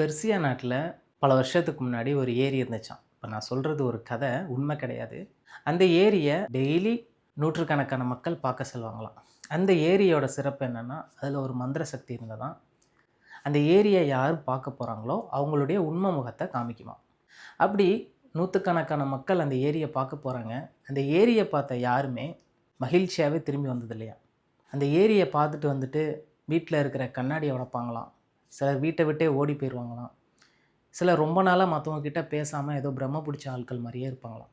Persia நாட்டில பல வருஷத்துக்கு முன்னாடி ஒரு ஏரி இருந்துச்சாம். இப்ப நான் சொல்றது ஒரு கதை, உண்மை கிடையாது. அந்த ஏரிய டெய்லி நூற்றுக்கணக்கான மக்கள் பார்க்க செல்வாங்களாம். அந்த ஏரியோட சிறப்பு என்னன்னா, அதில ஒரு மந்திர சக்தி இருந்ததாம். அந்த ஏரிய யார் பார்க்க போறாங்களோ, அவங்களுடைய உண்ம முகத்த காமிக்குமாம். அப்படி நூத்துக்கணக்கான மக்கள் அந்த ஏரிய பார்க்க போறாங்க. அந்த ஏரிய பார்த்த யாருமே மகிழ்ச்சியாவே திரும்பி வந்ததில்லையாம். அந்த ஏரிய பார்த்துட்டு வந்துட்டு வீட்ல இருக்கிற கண்ணாடிய உடைப்பாங்களாம். சிலர் வீட்ட விட்டே ஓடி போயிருவாங்களாம். சிலர் ரொம்ப நாளா மத்தவங்க கிட்ட பேசாம ஏதோ பிரம்ம பிடிச்ச ஆட்கள் மாரியே இருப்பாங்களாம்.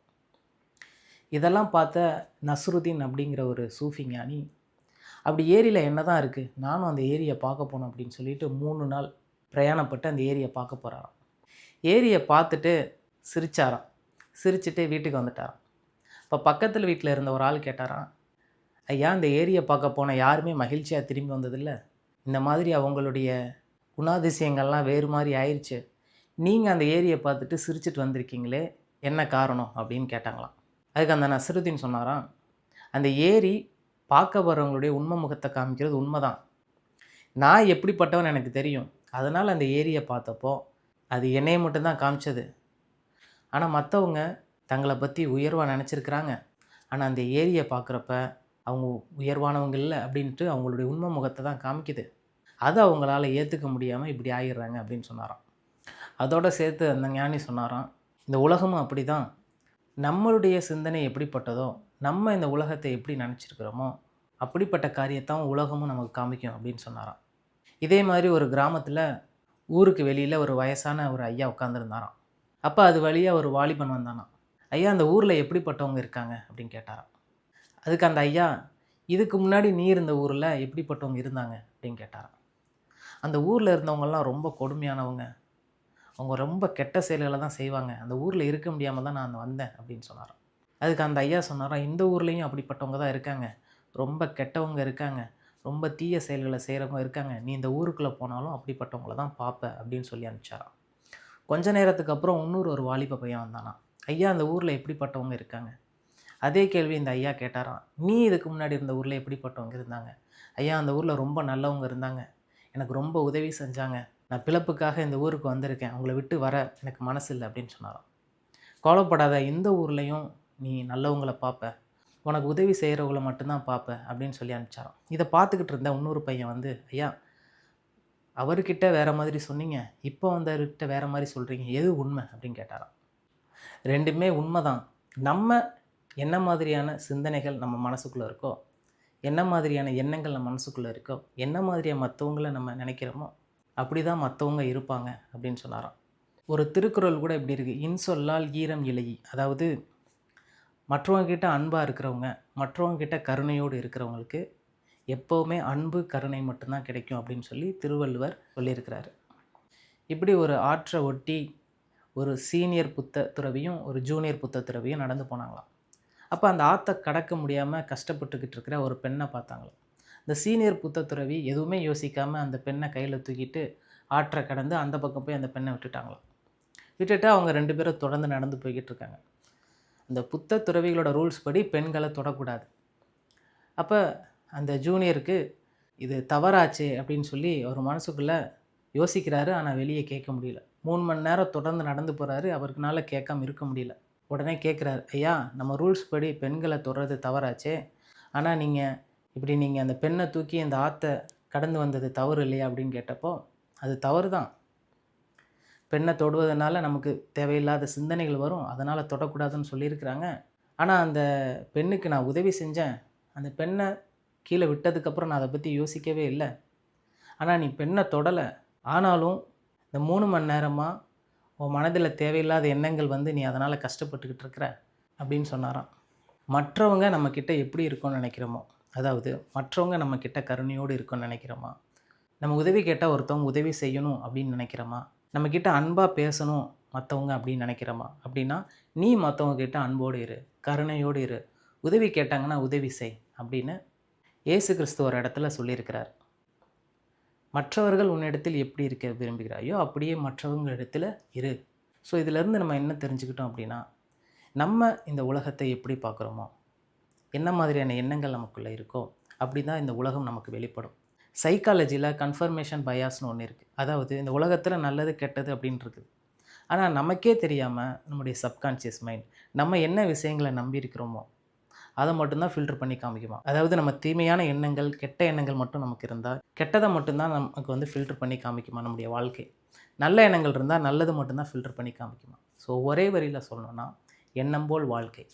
இதெல்லாம் பார்த்த நஸ்ருதீன் அப்படிங்கிற ஒரு சூஃபி ஞானி, "அப்படி ஏரியில என்னதான் இருக்கு? நானும் அந்த ஏரிய பார்க்க போணும்." அப்படின்னு சொல்லிட்டு 3 நாள் பிரயாணப்பட்டு அந்த ஏரிய பார்க்க போறாராம். ஏரிய பார்த்துட்டு சிரிச்சாராம். சிரிச்சுட்டு வீட்டுக்கு வந்துட்டாராம். அப்ப பக்கத்துல வீட்ல இருந்த ஒரு ஆள் கேட்டாராம், "ஐயா, இந்த ஏரிய பார்க்க போன யாருமே மகிழ்ச்சியா திரும்பி வந்ததில்ல. இந்த மாதிரி அவங்களுடைய குணாதிசயங்கள்லாம் வேறு மாரி ஆயிருச்சு. நீங்க அந்த ஏரிய பார்த்துட்டு சிரிச்சுட்டு வந்திருக்கீங்களே, என்ன காரணம்?" அப்படின்னு கேட்டாங்களாம். அதுக்கு அந்த நஸ்ருதீன் சொன்னாராம், "அந்த ஏரி பார்க்க வர்றவங்களுடைய உண்மை முகத்த காமிக்கிறது உண்மதான். நான் எப்படிப்பட்டவன்னு எனக்கு தெரியும். அதனால அந்த ஏரிய பார்த்தப்போ, அது என்னைய மட்டும் தான் காமிச்சது. ஆனா மத்தவங்க தங்கள பத்தி உயர்வா நெனச்சிருக்கிறாங்க. ஆனா அந்த ஏரிய பார்க்குறப்ப, அவங்க உயர்வானவங்க இல்ல அப்படின்ட்டு அவங்களுடைய உண்மை முகத்த தான் காமிக்குது. அத அவங்களால ஏத்துக்க முடியாம இப்படி ஆயிடுறாங்க." அப்படின்னு சொன்னாராம். அதோட சேர்த்து அந்த ஞானி சொன்னாராம், "இந்த உலகமும் அப்படிதான். நம்மளுடைய சிந்தனை எப்படிப்பட்டதோ, நம்ம இந்த உலகத்தை எப்படி நெனச்சிருக்கிறோமோ, அப்படிப்பட்ட காரியத்தான் உலகமும் நமக்கு காமிக்கும்." அப்படின்னு சொன்னாராம். இதே மாரி ஒரு கிராமத்தில ஊருக்கு வெளியில ஒரு வயசான ஒரு ஐயா உட்கார்ந்திருந்தாராம். அப்ப அது வழியா ஒரு வாலிபன் வந்தானாம். "ஐயா, அந்த ஊர்ல எப்படிப்பட்டவங்க இருக்காங்க?" அப்படின்னு கேட்டாராம். அதுக்கு அந்த ஐயா, "இதுக்கு முன்னாடி நீ இருந்த ஊர்ல எப்படிப்பட்டவங்க இருந்தாங்க?" அப்படின்னு கேட்டாராம். "அந்த ஊர்ல இருந்தவங்கலாம் ரொம்ப கொடுமையானவங்க. அவங்க ரொம்ப கெட்ட செயல்கள தான் செய்வாங்க. அந்த ஊர்ல இருக்க முடியாம தான் நான் வந்தேன்." அப்படின்னு சொன்னாராம். அதுக்கு அந்த ஐயா சொன்னாராம், "இந்த ஊர்லயும் அப்படிப்பட்டவங்க தான் இருக்காங்க. ரொம்ப கெட்டவங்க இருக்காங்க. ரொம்ப தீய செயல்கள செய்றவங்க இருக்காங்க. நீ இந்த ஊருக்குள்ள போனாலும் அப்படிப்பட்டவங்கள தான் பார்ப்ப." அப்படின்னு சொல்லி அனுப்பிச்சாராம். கொஞ்ச நேரத்துக்கு அப்புறம் இன்னொரு ஒரு வாலிப பையன் வந்தானாம். "ஐயா, அந்த ஊர்ல எப்படிப்பட்டவங்க இருக்காங்க?" அதே கேள்வி இந்த ஐயா கேட்டாராம். "நீ இதுக்கு முன்னாடி இருந்த ஊர்ல எப்படிப்பட்டவங்க இருந்தாங்க?" "ஐயா, அந்த ஊர்ல ரொம்ப நல்லவங்க இருந்தாங்க. எனக்கு ரொம்ப உதவி செஞ்சாங்க. நான் பிழைப்புக்காக இந்த ஊருக்கு வந்திருக்கேன். அவங்கள விட்டு வர எனக்கு மனசு இல்ல." அப்படின்னு சொன்னாராம். "கவலைப்படாத, இந்த ஊர்லயும் நீ நல்லவங்கள பார்ப்ப. உனக்கு உதவி செய்றவங்கள மட்டும் தான் பார்ப்ப." அப்படின்னு சொல்லி அனுப்பிச்சாராம். இத பார்த்துக்கிட்டு இருந்த இன்னொரு பையன் வந்து, "ஐயா, அவருகிட்ட வேற மாதிரி சொன்னீங்க. இப்போ வந்தவர்கிட்ட வேற மாரி சொல்றீங்க. எது உண்மை?" அப்படின்னு கேட்டாராம். "2மே உண்மதான். நம்ம என்ன மாதிரியான சிந்தனைகள் நம்ம மனசுக்குள்ள இருக்கோ, என்ன மாதிரியான எண்ணங்கள் நம்ம மனசுக்குள்ள இருக்கோ, என்ன மாதிரியா மத்தவங்கள நம்ம நெனைக்கிறோமோ, அப்படிதான் மத்தவங்க இருப்பாங்க." அப்படின்னு சொன்னாராம். ஒரு திருக்குறள் கூட இப்படி இருக்கு. "இன்சொல்லால் ஈரம் இலையி." அதாவது மற்றவங்க கிட்ட அன்பா இருக்கிறவங்க, மற்றவங்க கிட்ட கருணையோடு இருக்கிறவங்களுக்கு எப்பவுமே அன்பு, கருணை மட்டும் தான் கிடைக்கும் அப்படின்னு சொல்லி திருவள்ளுவர் சொல்லியிருக்கிறாரு. இப்படி ஒரு ஆற்ற ஒட்டி ஒரு சீனியர் புத்த துறவியும், ஒரு ஜூனியர் புத்த துறவியும் நடந்து போனாங்களாம். அப்ப அந்த ஆத்த கடக்க முடியாம கஷ்டப்பட்டுக்கிட்டு இருக்கிற ஒரு பெண்ண பார்த்தாங்களாம். இந்த சீனியர் புத்த துறவி எதுவுமே யோசிக்காம அந்த பெண்ண கையில தூக்கிட்டு ஆற்ற கடந்து அந்த பக்கம் போய் அந்த பெண்ண விட்டுட்டாங்களாம். விட்டுட்டு அவங்க 2 பேரும் தொடர்ந்து நடந்து போய்க்கிட்டு இருக்காங்க. அந்த புத்த துறவிகளோட ரூல்ஸ் படி பெண்கள தொடக்கூடாது. அப்ப அந்த ஜூனியருக்கு இது தவறாச்சே அப்படின்னு சொல்லி அவர் மனசுக்குள்ள யோசிக்கிறாரு. ஆனா வெளிய கேட்க முடியல. 3 மணி நேரம் தொடர்ந்து நடந்து போறாரு. அவருக்குனால கேட்காம இருக்க முடியல. உடனே கேட்குறாரு, "ஐயா, நம்ம ரூல்ஸ் படி பெண்கள தொடுறது தவறாச்சே. ஆனா நீங்க அந்த பெண்ண தூக்கி இந்த ஆத்த கடந்து வந்தது தவறு இல்லையா?" அப்படின்னு கேட்டப்போ, "அது தவறு தான். பெண்ண தொடுவதனால நமக்கு தேவையில்லாத சிந்தனைகள் வரும். அதனால தொடக்கூடாதுன்னு சொல்லியிருக்கிறாங்க. ஆனா அந்த பெண்ணுக்கு நான் உதவி செஞ்சேன். அந்த பெண்ண கீழ விட்டதுக்கப்புறம் நான் அத பத்தி யோசிக்கவே இல்ல. ஆனா நீ பெண்ண தொடல. ஆனாலும் இந்த 3 மணி நேரமா உன் மனதில தேவையில்லாத எண்ணங்கள் வந்து நீ அதனால கஷ்டப்பட்டுக்கிட்டு இருக்கிற." அப்படின்னு சொன்னாராம். மற்றவங்க நம்மக்கிட்ட எப்படி இருக்கணும்னு நெனைக்கிறோமோ, அதாவது மற்றவங்க நம்மக்கிட்ட கருணையோடு இருக்கணும்னு நெனைக்கிறோமா? நம்ம உதவி கேட்டா ஒருத்தவங்க உதவி செய்யணும் அப்படின்னு நெனைக்கிறோமா? நம்மக்கிட்ட அன்பா பேசணும் மத்தவங்க அப்படின்னு நெனைக்கிறோமா? அப்படின்னா, நீ மத்தவங்க கிட்ட அன்போடு இரு, கருணையோடு இரு. உதவி கேட்டாங்கன்னா உதவி செய் அப்படின்னு இயேசு கிறிஸ்து ஒரு இடத்துல சொல்லியிருக்கிறார். "மற்றவர்கள் உன்னிடத்தில் எப்படி இருக்க விரும்புகிறாயோ, அப்படியே மற்றவங்களிடத்தில இரு." ஸோ இதிலேருந்து நம்ம என்ன தெரிஞ்சுக்கிட்டோம் அப்படின்னா, நம்ம இந்த உலகத்தை எப்படி பார்க்குறோமோ, என்ன மாதிரியான எண்ணங்கள் நமக்குள்ள இருக்கோ, அப்படி தான் இந்த உலகம் நமக்கு வெளிப்படும். சைக்காலஜியில் கன்ஃபர்மேஷன் பயாஸ்னு ஒன்று இருக்குது. அதாவது இந்த உலகத்தில் நல்லது கெட்டது அப்படின்னு இருக்குது. ஆனால் நமக்கே தெரியாமல் நம்முடைய சப்கான்ஷியஸ் மைண்ட் நம்ம என்ன விஷயங்களை நம்பி இருக்கிறோமோ அதை மட்டும்தான் ஃபில்டர் பண்ணி காமிக்குமா. அதாவது நம்ம தீமையான எண்ணங்கள், கெட்ட எண்ணங்கள் மட்டும் நமக்கு இருந்தால் கெட்டதை மட்டும்தான் நமக்கு வந்து ஃபில்டர் பண்ணி காமிக்குமா நம்முடைய வாழ்க்கை. நல்ல எண்ணங்கள் இருந்தால் நல்லது மட்டும்தான் ஃபில்டர் பண்ணி காமிக்குமா. ஸோ ஒரே வரியில் சொல்லணும்னா, எண்ணம் போல் வாழ்க்கை.